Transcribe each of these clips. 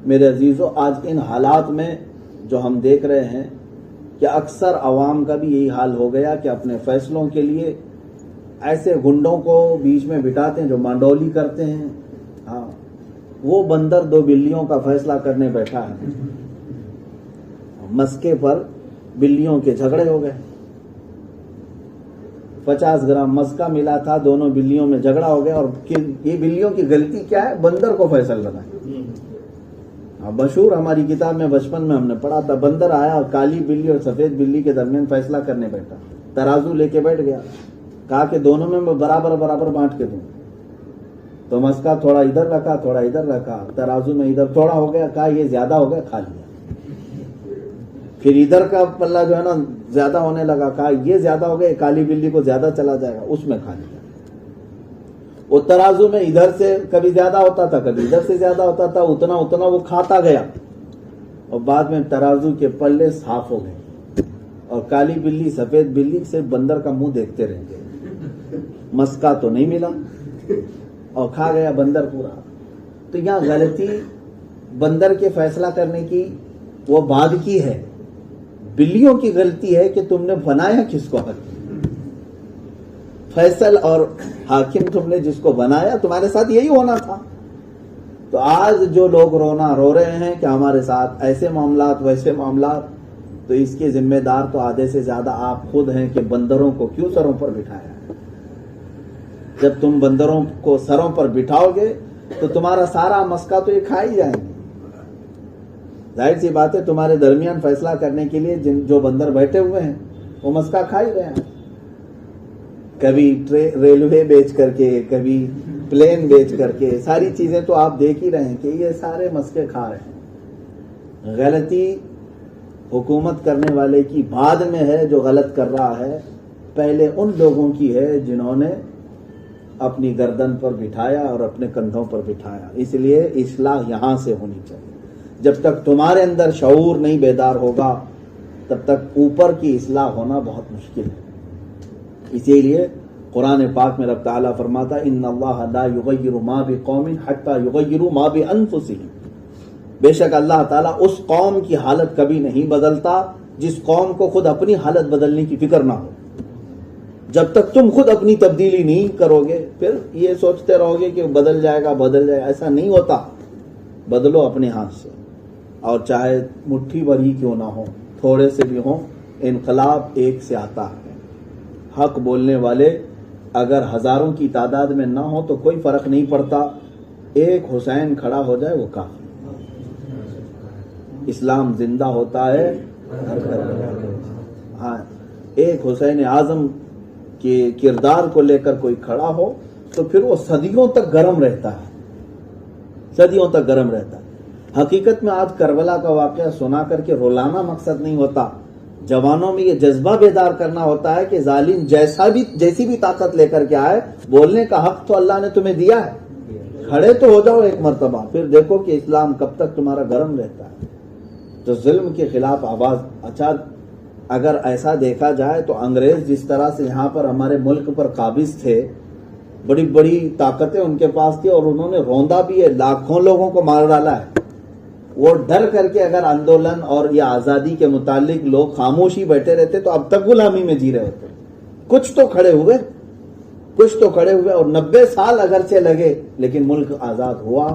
میرے عزیزوں آج ان حالات میں جو ہم دیکھ رہے ہیں کہ اکثر عوام کا بھی یہی حال ہو گیا کہ اپنے فیصلوں کے لیے ایسے گنڈوں کو بیچ میں بٹھاتے ہیں جو مانڈولی کرتے ہیں. ہاں وہ بندر 2 بلیوں کا فیصلہ کرنے بیٹھا ہے. مسکے پر بلیوں کے جھگڑے ہو گئے. 50 گرام مسکا ملا تھا, دونوں بلیوں میں جھگڑا ہو گیا. اور یہ بلیوں کی غلطی کیا ہے؟ بندر کو فیصل بنائے. مشہور ہماری کتاب میں بچپن میں ہم نے پڑھا تھا. بندر آیا اور کالی بلی اور سفید بلی کے درمیان فیصلہ کرنے بیٹھا. ترازو لے کے بیٹھ گیا, کہا کہ دونوں میں برابر برابر بانٹ کے دوں. تو مسکا تھوڑا ادھر رکھا تھوڑا ادھر رکھا, ترازو میں ادھر تھوڑا ہو گیا, کہا یہ زیادہ ہو گیا, کھا لیا. پھر ادھر کا پلہ جو ہے نا زیادہ ہونے لگا, کہا یہ زیادہ ہو گیا, کالی بلی کو زیادہ چلا جائے گا, اس میں کھا لیا. وہ ترازو میں ادھر سے کبھی زیادہ ہوتا تھا کبھی ادھر سے زیادہ ہوتا تھا, اتنا اتنا وہ کھاتا گیا. اور بعد میں ترازو کے پلے صاف ہو گئے اور کالی بلی سفید بلی سے بندر کا منہ دیکھتے رہ گئے. مسکا تو نہیں ملا اور کھا گیا بندر پورا. تو یہاں غلطی بندر کے فیصلہ کرنے کی وہ بعد کی ہے. بلیوں کی غلطی ہے کہ تم نے بنایا کس کو حاکم. فیصل اور حاکم تم نے جس کو بنایا, تمہارے ساتھ یہی ہونا تھا. تو آج جو لوگ رو رہے ہیں کہ ہمارے ساتھ ایسے معاملات ویسے معاملات, تو اس کے ذمہ دار تو آدھے سے زیادہ آپ خود ہیں کہ بندروں کو کیوں سروں پر بٹھایا ہے. جب تم بندروں کو سروں پر بٹھاؤ گے تو تمہارا سارا مسکا تو یہ کھا ہی جائیں گے. ظاہر سی بات ہے تمہارے درمیان فیصلہ کرنے کے لیے جو بندر بیٹھے ہوئے ہیں وہ مسکا کھا ہی رہے ہیں. کبھی ریلوے بیچ کر کے, کبھی پلین بیچ کر کے, ساری چیزیں تو آپ دیکھ ہی رہے ہیں کہ یہ سارے مسکے کھا رہے ہیں. غلطی حکومت کرنے والے کی بعد میں ہے جو غلط کر رہا ہے, پہلے ان لوگوں کی ہے جنہوں نے اپنی گردن پر بٹھایا اور اپنے کندھوں پر بٹھایا. اس لیے اصلاح یہاں سے ہونی چاہیے. جب تک تمہارے اندر شعور نہیں بیدار ہوگا تب تک اوپر کی اصلاح ہونا بہت مشکل ہے. اسی لیے قرآن پاک میں رب تعالیٰ فرماتا ان اللہ لا یغیر ما بقوم حتی یغیروا ما بانفسہم. بے شک اللہ تعالیٰ اس قوم کی حالت کبھی نہیں بدلتا جس قوم کو خود اپنی حالت بدلنے کی فکر نہ ہو. جب تک تم خود اپنی تبدیلی نہیں کرو گے پھر یہ سوچتے رہو گے کہ بدل جائے گا. ایسا نہیں ہوتا. بدلو اپنے ہاتھ سے, اور چاہے مٹھی بھر ہی کیوں نہ ہو, تھوڑے سے بھی ہوں. انقلاب ایک سے آتا ہے. حق بولنے والے اگر ہزاروں کی تعداد میں نہ ہو تو کوئی فرق نہیں پڑتا. ایک حسین کھڑا ہو جائے وہ کافی. اسلام زندہ ہوتا ہے ہاں, ایک حسین اعظم کے کردار کو لے کر کوئی کھڑا ہو تو پھر وہ صدیوں تک گرم رہتا ہے, صدیوں تک گرم رہتا ہے. حقیقت میں آج کربلا کا واقعہ سنا کر کے رولانا مقصد نہیں ہوتا. جوانوں میں یہ جذبہ بیدار کرنا ہوتا ہے کہ ظالم جیسی بھی طاقت لے کر کے آئے, بولنے کا حق تو اللہ نے تمہیں دیا ہے. کھڑے تو ہو جاؤ ایک مرتبہ, پھر دیکھو کہ اسلام کب تک تمہارا گرم رہتا ہے. تو ظلم کے خلاف آواز. اچھا اگر ایسا دیکھا جائے تو انگریز جس طرح سے یہاں پر ہمارے ملک پر قابض تھے, بڑی بڑی طاقتیں ان کے پاس تھی اور انہوں نے روندا بھی ہے, لاکھوں لوگوں کو مار ڈالا ہے. وہ ڈر کر کے اگر آندولن اور یہ آزادی کے متعلق لوگ خاموشی بیٹھے رہتے تو اب تک غلامی میں جی رہے ہوتے. کچھ تو کھڑے ہوئے اور 90 سال اگرچہ لگے لیکن ملک آزاد ہوا.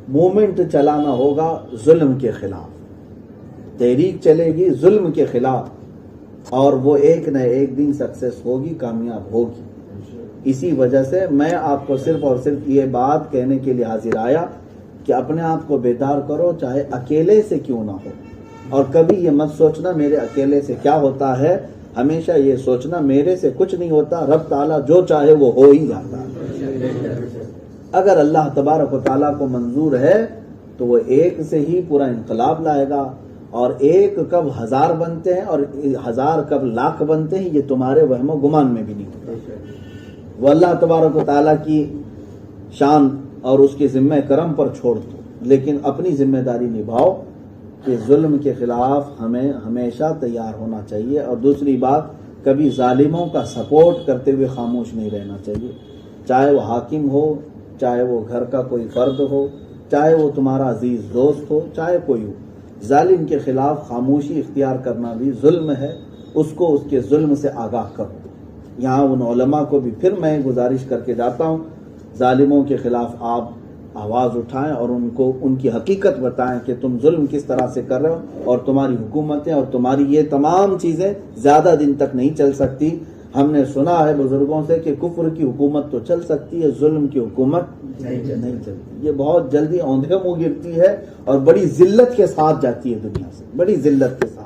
موومنٹ چلانا ہوگا ظلم کے خلاف, تحریک چلے گی ظلم کے خلاف, اور وہ ایک نہ ایک دن سکسیس ہوگی, کامیاب ہوگی. اسی وجہ سے میں آپ کو صرف اور صرف یہ بات کہنے کے لیے حاضر آیا کہ اپنے آپ کو بیدار کرو, چاہے اکیلے سے کیوں نہ ہو. اور کبھی یہ مت سوچنا میرے اکیلے سے کیا ہوتا ہے, ہمیشہ یہ سوچنا میرے سے کچھ نہیں ہوتا, رب تعالیٰ جو چاہے وہ ہو ہی جاتا ہے. اگر اللہ تبارک و تعالیٰ کو منظور ہے تو وہ ایک سے ہی پورا انقلاب لائے گا, اور ایک کب 1000 بنتے ہیں اور 1000 کب لاکھ بنتے ہیں یہ تمہارے وہم و گمان میں بھی نہیں ہوتا. وہ اللہ تبارک و تعالیٰ کی شان اور اس کے ذمہ کرم پر چھوڑ دو, لیکن اپنی ذمہ داری نبھاؤ کہ ظلم کے خلاف ہمیں ہمیشہ تیار ہونا چاہیے. اور دوسری بات, کبھی ظالموں کا سپورٹ کرتے ہوئے خاموش نہیں رہنا چاہیے, چاہے وہ حاکم ہو, چاہے وہ گھر کا کوئی فرد ہو, چاہے وہ تمہارا عزیز دوست ہو چاہے کوئی ہو. ظالم کے خلاف خاموشی اختیار کرنا بھی ظلم ہے، اس کو اس کے ظلم سے آگاہ کرو. یہاں ان علماء کو بھی پھر میں گزارش کر کے جاتا ہوں، ظالموں کے خلاف آپ آواز اٹھائیں اور ان کو ان کی حقیقت بتائیں کہ تم ظلم کس طرح سے کر رہے ہو، اور تمہاری حکومتیں اور تمہاری یہ تمام چیزیں زیادہ دن تک نہیں چل سکتی. ہم نے سنا ہے بزرگوں سے کہ کفر کی حکومت تو چل سکتی ہے، ظلم کی حکومت نہیں چلتی. یہ بہت جلدی اوندھے منہ گرتی ہے اور بڑی ذلت کے ساتھ جاتی ہے دنیا سے، بڑی ذلت کے ساتھ.